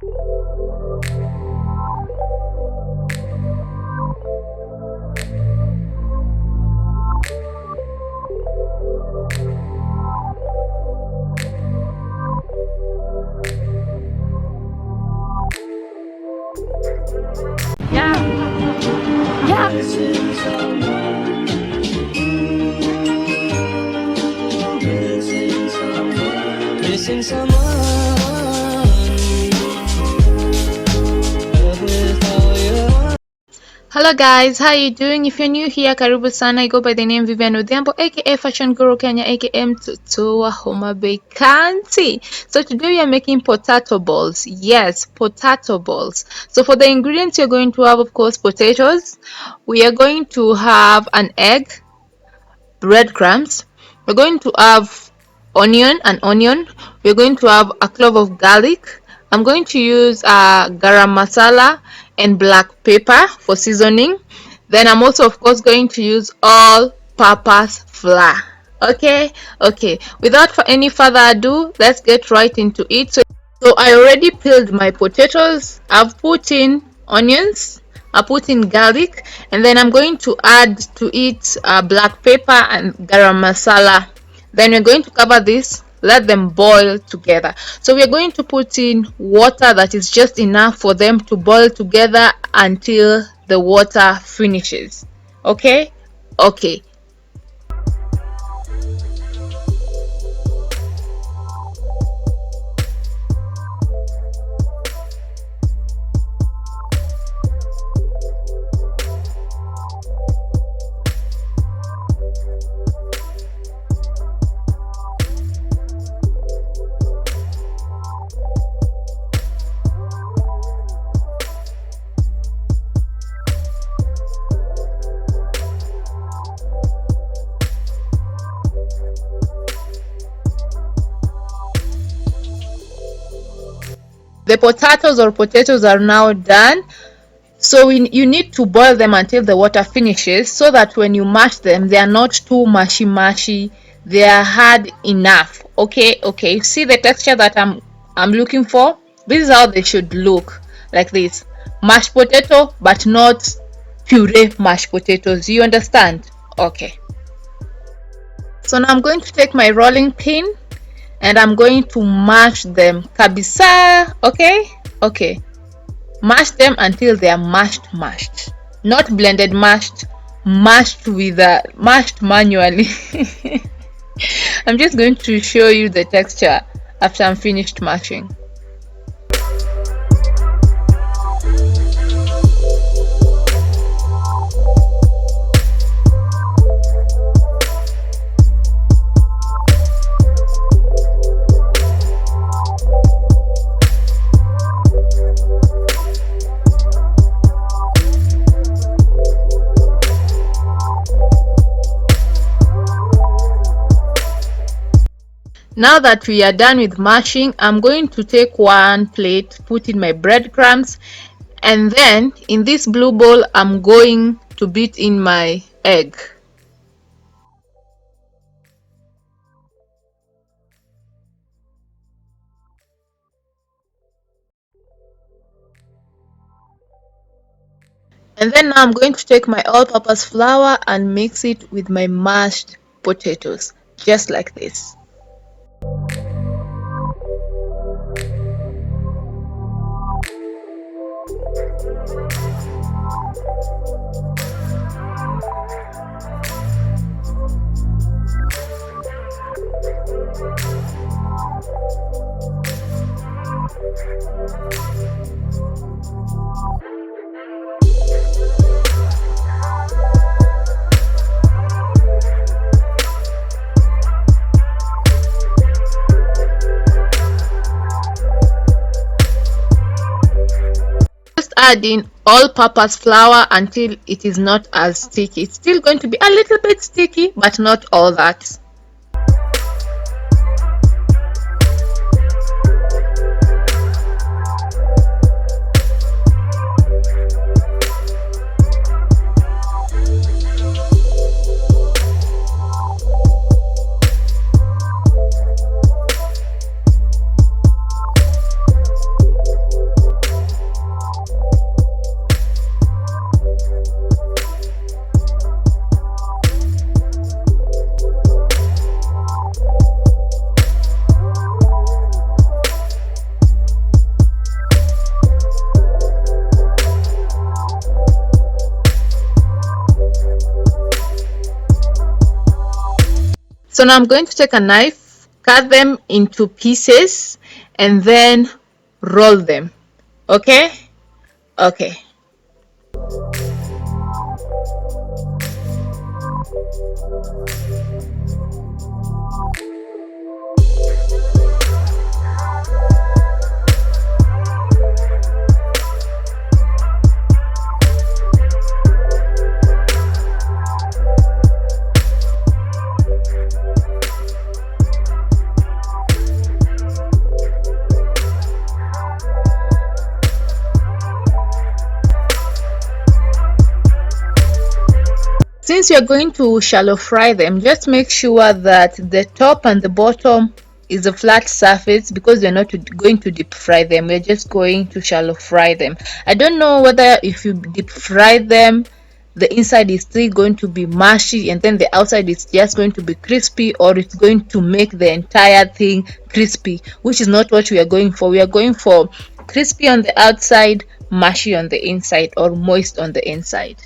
Yeah. Yeah. Missing someone. Hello guys, how you doing? If you're new here, karibu sana. I go by the name Vivian Odhiambo, aka Fashion Guru Kenya, aka Mtoto Homa Bay County. So today we are making potato balls. Yes, potato balls. So for the ingredients, you're going to have, of course, potatoes. We are going to have an egg, breadcrumbs. We're going to have an onion. We're going to have a clove of garlic. I'm going to use garam masala and black pepper for seasoning. Then I'm also, of course, going to use all purpose flour. Okay, without any further ado, let's get right into it. So I already peeled my potatoes. I've put in onions, I put in garlic, and then I'm going to add to it black pepper and garam masala. Then we're going to cover this, let them boil together. So we're going to put in water that is just enough for them to boil together until the water finishes. Okay. The potatoes are now done. So you need to boil them until the water finishes, so that when you mash them, they are not too mushy. They are hard enough. Okay. See the texture that I'm looking for? This is how they should look, like this. Mashed potato, but not puree mashed potatoes. You understand? Okay. So now I'm going to take my rolling pin and I'm going to mash them kabisa. Okay. Mash them until they are mashed, not blended mashed with mashed manually. I'm just going to show you the texture after I'm finished mashing. Now that we are done with mashing, I'm going to take one plate, put in my breadcrumbs, and then in this blue bowl I'm going to beat in my egg. And then now I'm going to take my all-purpose flour and mix it with my mashed potatoes, just like this. Add in all-purpose flour until it is not as sticky. It's still going to be a little bit sticky, but not all that. So now I'm going to take a knife, cut them into pieces, and then roll them. Okay? Okay. Since you're going to shallow fry them, just make sure that the top and the bottom is a flat surface, because we're not going to deep fry them. We're just going to shallow fry them. I don't know whether if you deep fry them, the inside is still going to be mushy and then the outside is just going to be crispy, or it's going to make the entire thing crispy, which is not what we are going for. We are going for crispy on the outside, mushy on the inside, or moist on the inside.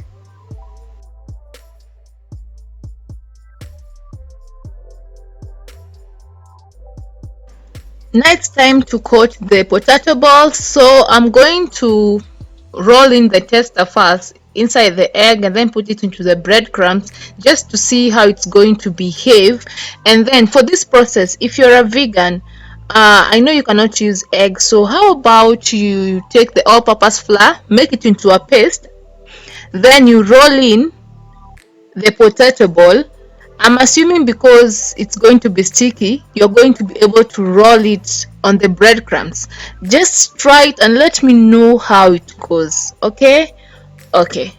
Now it's time to coat the potato balls. So I'm going to roll in the tester first inside the egg and then put it into the breadcrumbs just to see how it's going to behave. And then for this process, if you're a vegan, I know you cannot use eggs, so how about you take the all-purpose flour, make it into a paste, then you roll in the potato ball. I'm assuming because it's going to be sticky, you're going to be able to roll it on the breadcrumbs. Just try it and let me know how it goes. Okay? Okay.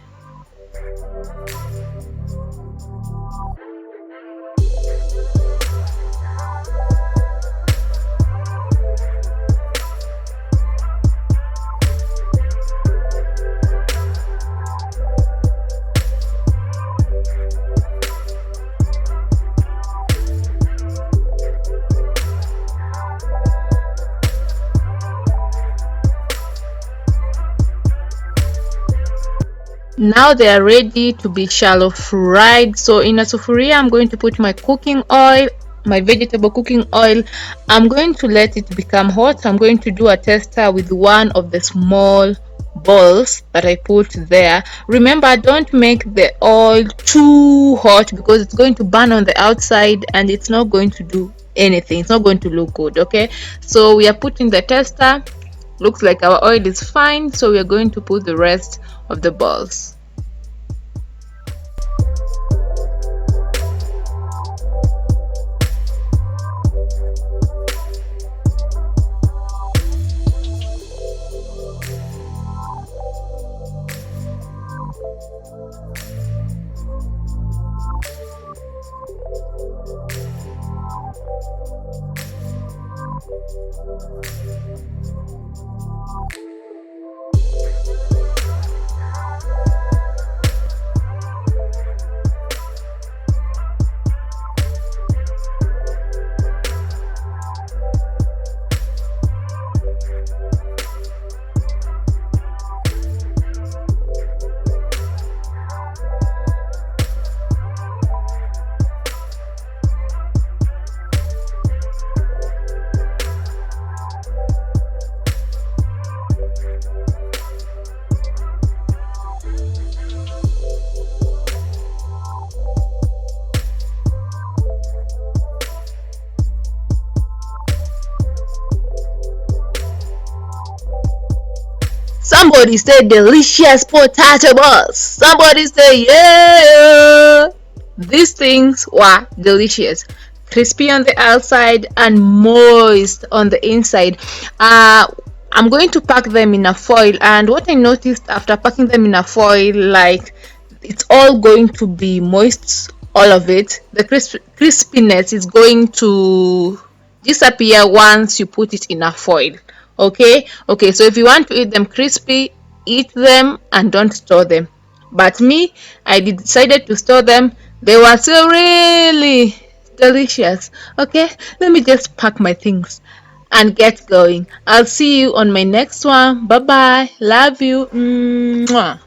Now they are ready to be shallow fried. So in a sufuria, I'm going to put my cooking oil, my vegetable cooking oil. I'm going to let it become hot. I'm going to do a tester with one of the small balls that I put there. Remember, don't make the oil too hot because it's going to burn on the outside and it's not going to do anything. It's not going to look good. Okay, so we are putting the tester. Looks like our oil is fine, so we are going to put the rest of the balls. Somebody say delicious potato balls. Somebody say yeah. These things were delicious. Crispy on the outside and moist on the inside. I'm going to pack them in a foil, and what I noticed after packing them in a foil, like it's all going to be moist, all of it. The crispiness is going to disappear once you put it in a foil. Okay, so if you want to eat them crispy, eat them and don't store them. But me, I decided to store them. They were so really delicious. Okay, let me just pack my things and get going. I'll see you on my next one. Bye bye. Love you. Mwah.